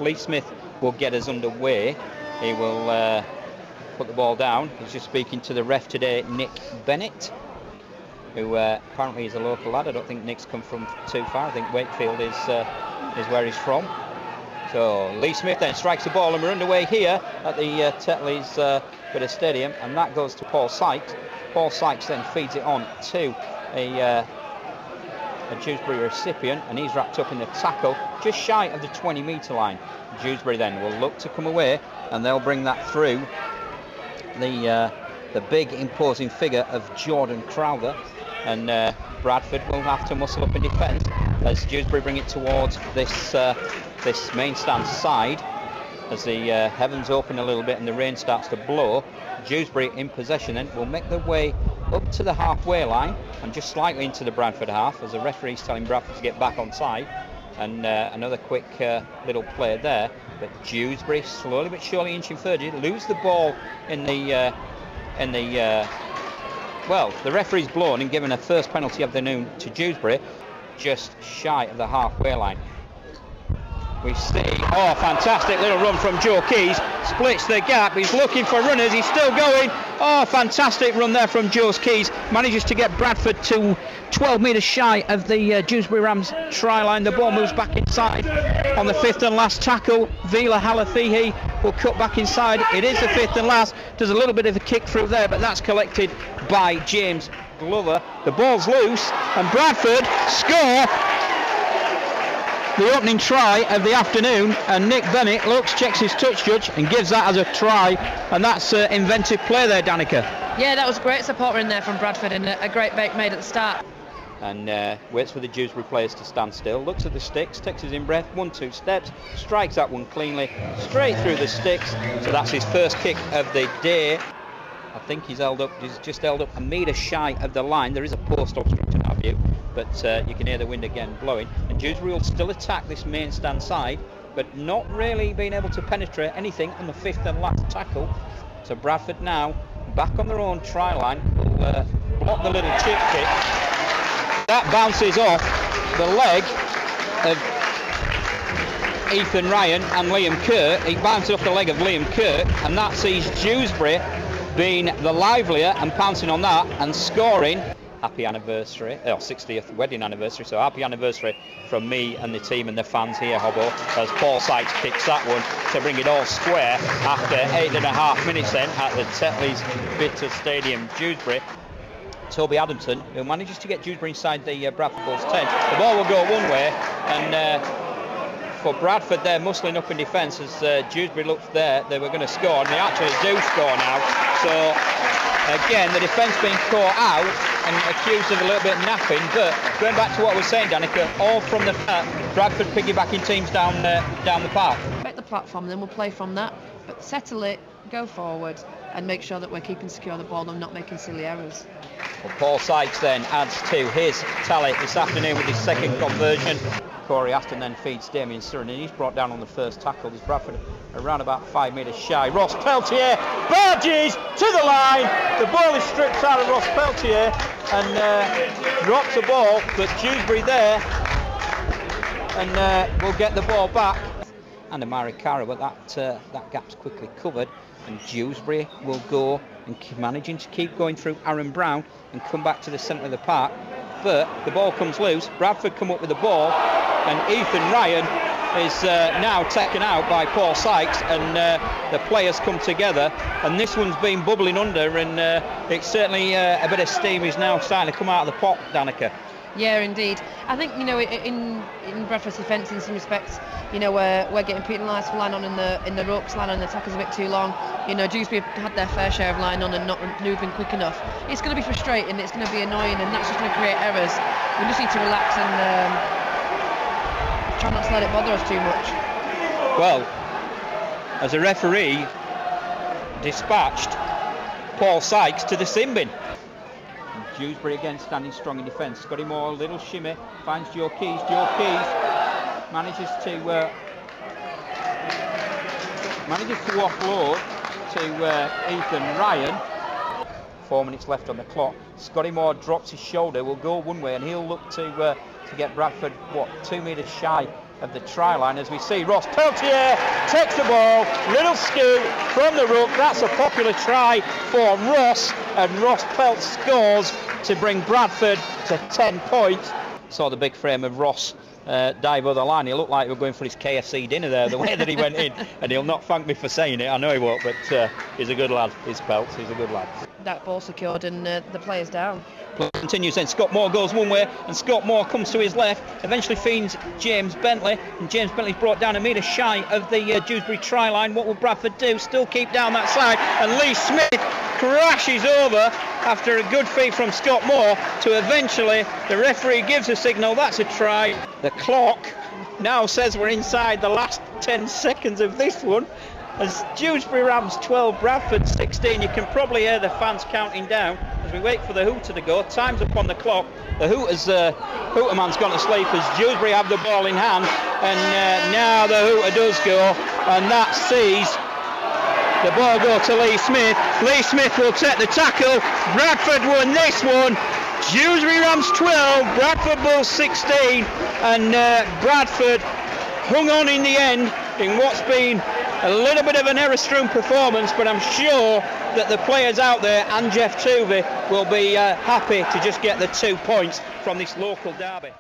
Lee Smith will get us underway. He will put the ball down. He's just speaking to the ref today, Nick Bennett, who apparently is a local lad. I don't think Nick's come from too far. I think Wakefield is where he's from. So Lee Smith then strikes the ball, and we're underway here at the Tetley's bit of stadium, and that goes to Paul Sykes. Paul Sykes then feeds it on to a Dewsbury recipient, and he's wrapped up in the tackle just shy of the 20-metre line. Dewsbury then will look to come away, and they'll bring that through the big imposing figure of Jordan Crowther, and Bradford will have to muscle up in defence as Dewsbury bring it towards this main stand side. As the heavens open a little bit and the rain starts to blow, Dewsbury in possession then will make their way up to the halfway line and just slightly into the Bradford half, as the referee's telling Bradford to get back on side. And another quick little play there, but Dewsbury slowly but surely inching further. Lose the ball in the well, the referee's blown and given a first penalty of the noon to Dewsbury, just shy of the halfway line. We see, oh, fantastic little run from Joe Keys, splits the gap, he's looking for runners, he's still going. Oh, fantastic run there from Joe Keys, manages to get Bradford to 12 metres shy of the Dewsbury Rams try line. The ball moves back inside on the fifth and last tackle. Vila Halathihi will cut back inside. It is the fifth and last. There's a little bit of a kick through there, but that's collected by James Glover. The ball's loose, and Bradford score the opening try of the afternoon, and Nick Bennett looks, checks his touch judge and gives that as a try, and that's inventive play there, Danica. Yeah, that was great support in there from Bradford, and a great break made at the start. And waits for the Dewsbury players to stand still, looks at the sticks, takes his in-breath, 1-2 steps, strikes that one cleanly, straight through the sticks, so that's his first kick of the day. I think he's just held up a metre shy of the line. There is a post obstruction in our view, but you can hear the wind again blowing, and Dewsbury will still attack this main stand side, but not really being able to penetrate anything on the fifth and last tackle. So Bradford now back on their own try line will block the little chip kick. That bounces off the leg of Ethan Ryan and Liam Kirk. It bounces off the leg of Liam Kirk, and that sees Dewsbury being the livelier and pouncing on that and scoring. Happy anniversary, 60th wedding anniversary, so happy anniversary from me and the team and the fans here, Hobbo, as Paul Sykes kicks that one to bring it all square after 8.5 minutes then at the Tetley's Bitter Stadium, Dewsbury. Toby Adamson, who manages to get Dewsbury inside the Bradford goal's 10. The ball will go one way, and for Bradford, they're muscling up in defence as Dewsbury looked there, they were going to score, and they actually do score now. So again, the defence being caught out and accused of a little bit of napping, but going back to what I was saying, Danica, all from the Bradford piggybacking teams down the park. Make the platform, and then we'll play from that, but settle it, go forward, and make sure that we're keeping secure the ball and not making silly errors. Well, Paul Sykes then adds to his tally this afternoon with his second conversion. Corey Aston then feeds Damien Surran, and he's brought down on the first tackle. There's Bradford around about 5 metres shy. Ross Peltier barges to the line. The ball is stripped out of Ross Peltier and drops the ball, but Dewsbury there and will get the ball back. And Amari Kara, but that gap's quickly covered, and Dewsbury will go and managing to keep going through Aaron Brown and come back to the centre of the park. But the ball comes loose. Bradford come up with the ball, and Ethan Ryan is now taken out by Paul Sykes, and the players come together, and this one's been bubbling under, and it's certainly a bit of steam is now starting to come out of the pot, Danica. Yeah, indeed. I think, you know, in Bradford's defence, in some respects, you know, we're getting penalised for line on in the ropes. Line on the attack is a bit too long. You know, Dewsbury had their fair share of line on and not moving quick enough. It's going to be frustrating, it's going to be annoying, and that's just going to create errors. We just need to relax and try not to let it bother us too much. Well, as a referee dispatched Paul Sykes to the sin bin. Dewsbury again standing strong in defence. Scotty Moore, little shimmy, finds Joe Keys. Joe Keys manages to offload to Ethan Ryan. 4 minutes left on the clock. Scotty Moore drops his shoulder, will go one way, and he'll look to get Bradford 2 metres shy of the try line, as we see Ross Peltier takes the ball, little scoop from the ruck. That's a popular try for Ross, and Ross Pelt scores to bring Bradford to 10 points. Saw the big frame of Ross dive over the line. He looked like he was going for his KFC dinner there, the way that he went in, and he'll not thank me for saying it, I know he won't, but he's a good lad, he's Pelt, he's a good lad. That ball secured and the player's down. Continues then, Scott Moore goes one way and Scott Moore comes to his left, eventually finds James Bentley, and James Bentley's brought down a metre shy of the Dewsbury try line. What will Bradford do? Still keep down that side, and Lee Smith crashes over after a good feed from Scott Moore to eventually the referee gives a signal. That's a try. The clock now says we're inside the last 10 seconds of this one, as Dewsbury Rams 12, Bradford 16. You can probably hear the fans counting down as we wait for the hooter to go. Time's up on the clock. The hooterman's gone to sleep as Dewsbury have the ball in hand, and now the hooter does go, and that sees the ball go to Lee Smith. Lee Smith will take the tackle. Bradford won this one. Dewsbury Rams 12, Bradford Bulls 16, and Bradford hung on in the end in what's been a little bit of an error-strewn performance, but I'm sure that the players out there and Jeff Tuvey will be happy to just get the 2 points from this local derby.